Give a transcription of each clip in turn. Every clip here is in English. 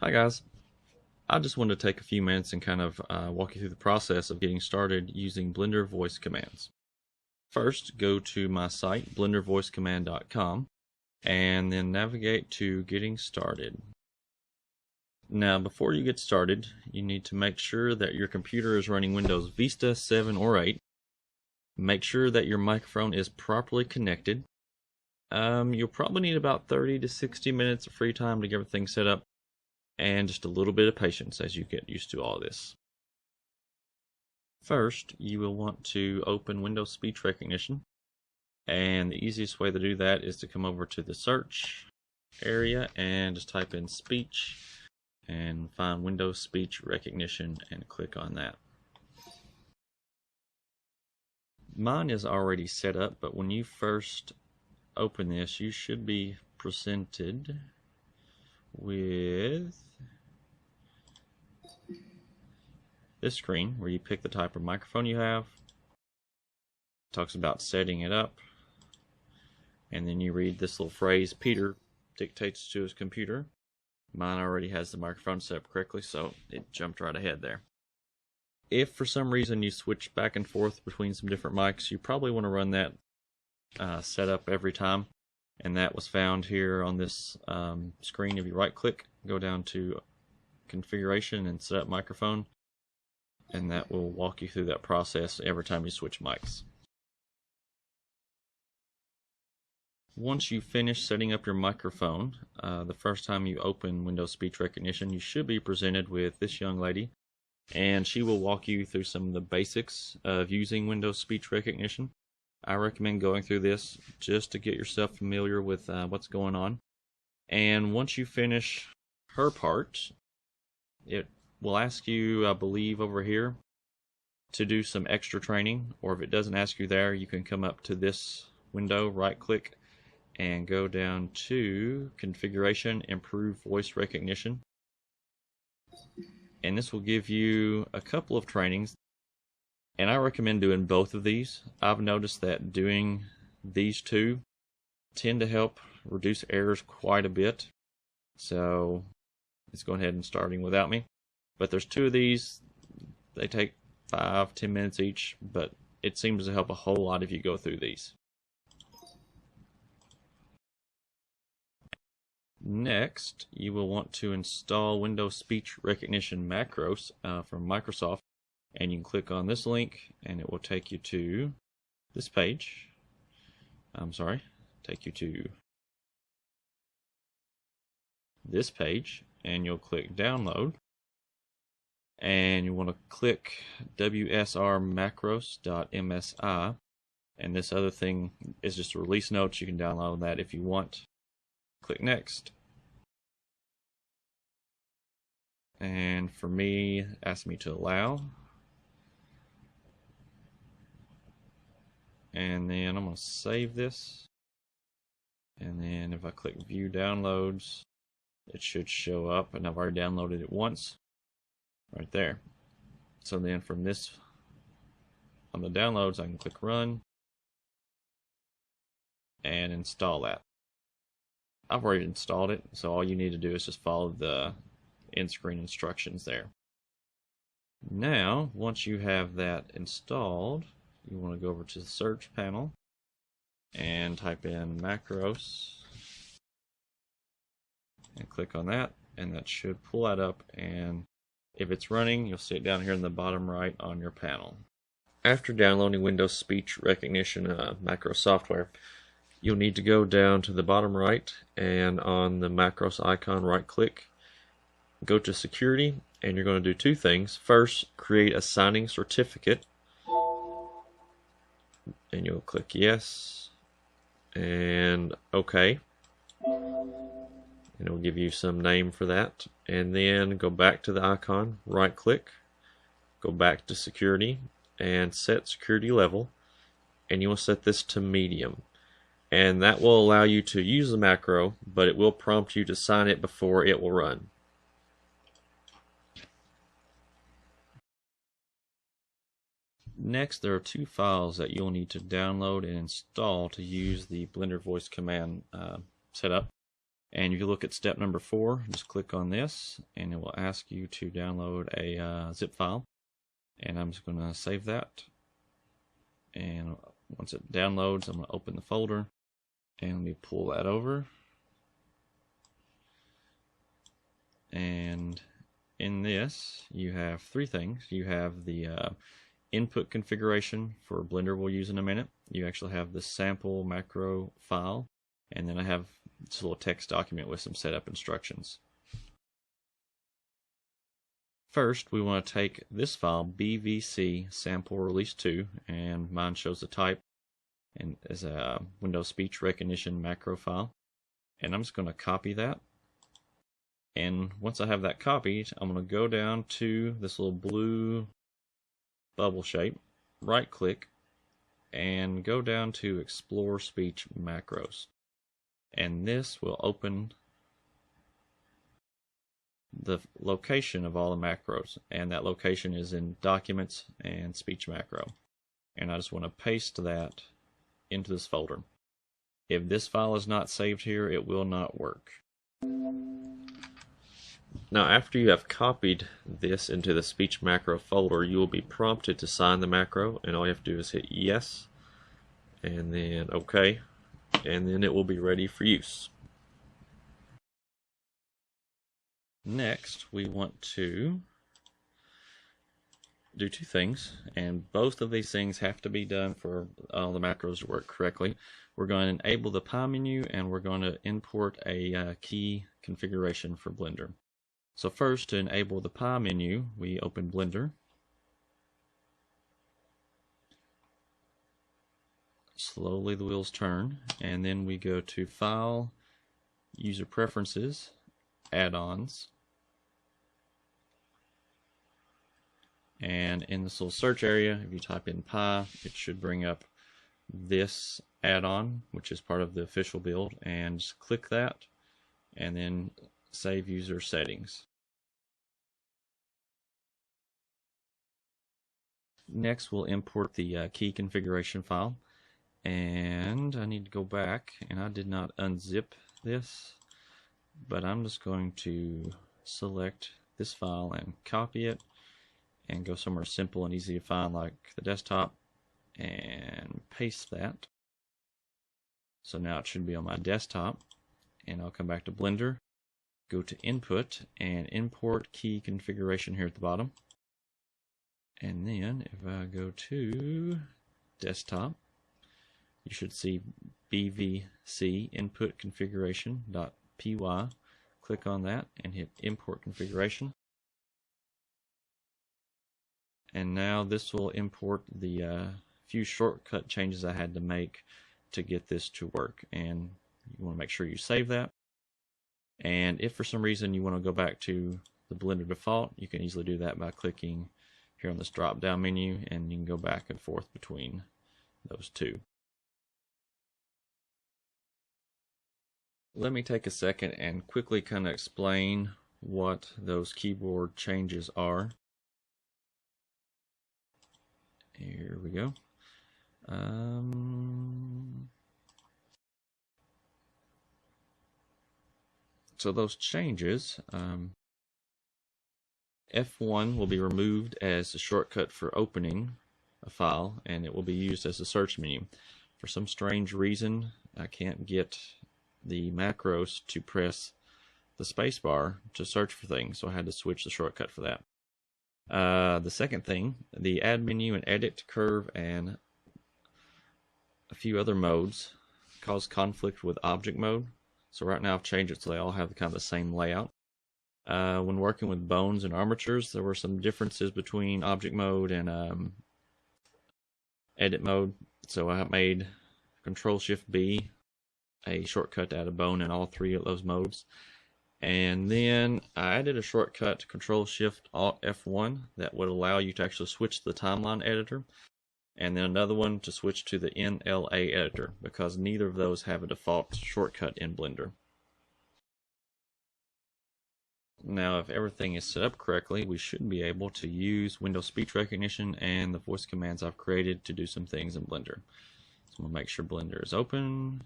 Hi guys, I just wanted to take a few minutes and kind of walk you through the process of getting started using Blender voice commands. First, go to my site, blendervoicecommand.com, and then navigate to Getting Started. Now, before you get started, you need to make sure that your computer is running Windows Vista 7 or 8. Make sure that your microphone is properly connected. You'll probably need about 30 to 60 minutes of free time to get everything set up, and just a little bit of patience as you get used to all this. First, you will want to open Windows Speech Recognition, and the easiest way to do that is to come over to the search area and just type in speech and find Windows Speech Recognition and click on that. Mine is already set up, but when you first open this, you should be presented with this screen where you pick the type of microphone you have. It talks about setting it up, and then you read this little phrase, Peter dictates to his computer. Mine already has the microphone set up correctly, so it jumped right ahead there. If for some reason you switch back and forth between some different mics, you probably want to run that setup every time, and that was found here on this screen. If you right click, go down to configuration and set up microphone, and that will walk you through that process every time you switch mics. Once you finish setting up your microphone, the first time you open Windows Speech Recognition, you should be presented with this young lady, and she will walk you through some of the basics of using Windows Speech Recognition. I recommend going through this just to get yourself familiar with what's going on. And once you finish her part, it will ask you, I believe, over here to do some extra training, or if it doesn't ask you there, you can come up to this window, right click, and go down to Configuration, Improve Voice Recognition. And this will give you a couple of trainings, and I recommend doing both of these. I've noticed that doing these two tend to help reduce errors quite a bit. So let's go ahead and starting without me. But there's two of these. They take 5-10 minutes each, but it seems to help a whole lot if you go through these. Next, you will want to install Windows Speech Recognition macros from Microsoft, and you can click on this link and it will take you to this page. Take you to this page, and you'll click download, and you want to click wsrmacros.msi, and this other thing is just a release notes. You can download that if you want. Click next, and for me, ask me to allow, and then I'm going to save this, and then if I click view downloads, it should show up, and I've already downloaded it once right there. So then from this, on the downloads, I can click run and install that. I've already installed it, so all you need to do is just follow the in-screen instructions there. Now, once you have that installed, you want to go over to the search panel and type in macros and click on that, and that should pull that up, and if it's running, you'll see it down here in the bottom right on your panel. After downloading Windows Speech Recognition macro software, you'll need to go down to the bottom right, and on the macros icon, right click, go to security, and you're going to do two things. First, create a signing certificate, and you'll click yes and OK, and it'll give you some name for that. And then go back to the icon, right click, go back to security and set security level, and you will set this to medium. And that will allow you to use the macro, but it will prompt you to sign it before it will run. Next, there are two files that you'll need to download and install to use the Blender voice command setup. And if you look at step number 4, just click on this and it will ask you to download a zip file. And I'm just going to save that. And once it downloads, I'm going to open the folder and let me pull that over. And in this, you have 3 things. You have the input configuration for Blender we'll use in a minute. You actually have the sample macro file, and then I have this little text document with some setup instructions. First, we want to take this file, BVC sample release 2, and mine shows the type and is a Windows speech recognition macro file. And I'm just going to copy that. And once I have that copied, I'm going to go down to this little blue bubble shape, right click, and go down to Explore Speech Macros. And this will open the location of all the macros, and that location is in Documents and Speech Macro. And I just want to paste that into this folder. If this file is not saved here, it will not work. Now, after you have copied this into the speech macro folder, you will be prompted to sign the macro, and all you have to do is hit yes, and then OK, and then it will be ready for use. Next, we want to do 2 things, and both of these things have to be done for all the macros to work correctly. We're going to enable the pie menu, and we're going to import a key configuration for Blender. So first, to enable the pie menu, we open Blender. Slowly the wheels turn, and then we go to File, User Preferences, Add-ons. And in this little search area, if you type in pie, it should bring up this add-on, which is part of the official build, and just click that, and then Save User Settings. Next, we'll import the key configuration file, and I need to go back, and I did not unzip this, but I'm just going to select this file and copy it, and go somewhere simple and easy to find like the desktop, and paste that. So now it should be on my desktop, and I'll come back to Blender, go to Input, and Import Key Configuration here at the bottom. And then if I go to Desktop, you should see BVC Input Configuration.py. Click on that and hit Import Configuration. And now this will import the few shortcut changes I had to make to get this to work. And you want to make sure you save that. And if for some reason you want to go back to the Blender default, you can easily do that by clicking here on this drop down menu, and you can go back and forth between those 2. Let me take a second and quickly kind of explain what those keyboard changes are. Here we go. So those changes, F1 will be removed as a shortcut for opening a file, and it will be used as a search menu. For some strange reason, I can't get the macros to press the spacebar to search for things, so I had to switch the shortcut for that. The second thing, the add menu and edit, curve, and a few other modes cause conflict with object mode. So right now I've changed it so they all have kind of the same layout. When working with bones and armatures, there were some differences between object mode and edit mode. So I made Control-Shift-B a shortcut to add a bone in all 3 of those modes. And then I added a shortcut, Control-Shift-Alt-F1, that would allow you to actually switch to the timeline editor, and then another one to switch to the NLA editor, because neither of those have a default shortcut in Blender. Now, if everything is set up correctly, we should be able to use Windows speech recognition and the voice commands I've created to do some things in Blender. So I'm going to make sure Blender is open.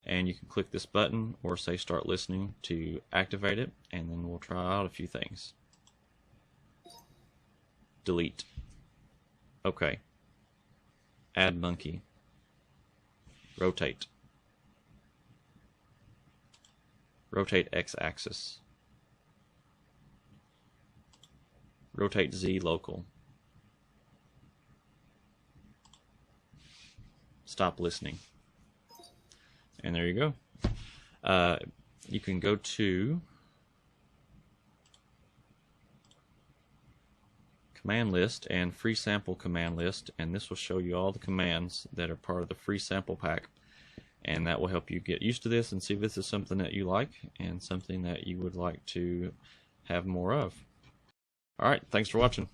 and you can click this button or say start listening to activate it, and then we'll try out a few things. Delete. Okay. Add monkey. Rotate. Rotate x-axis. Rotate Z local. Stop listening. And there you go. You can go to command list and free sample command list, and this will show you all the commands that are part of the free sample pack, and that will help you get used to this and see if this is something that you like and something that you would like to have more of. Alright, thanks for watching.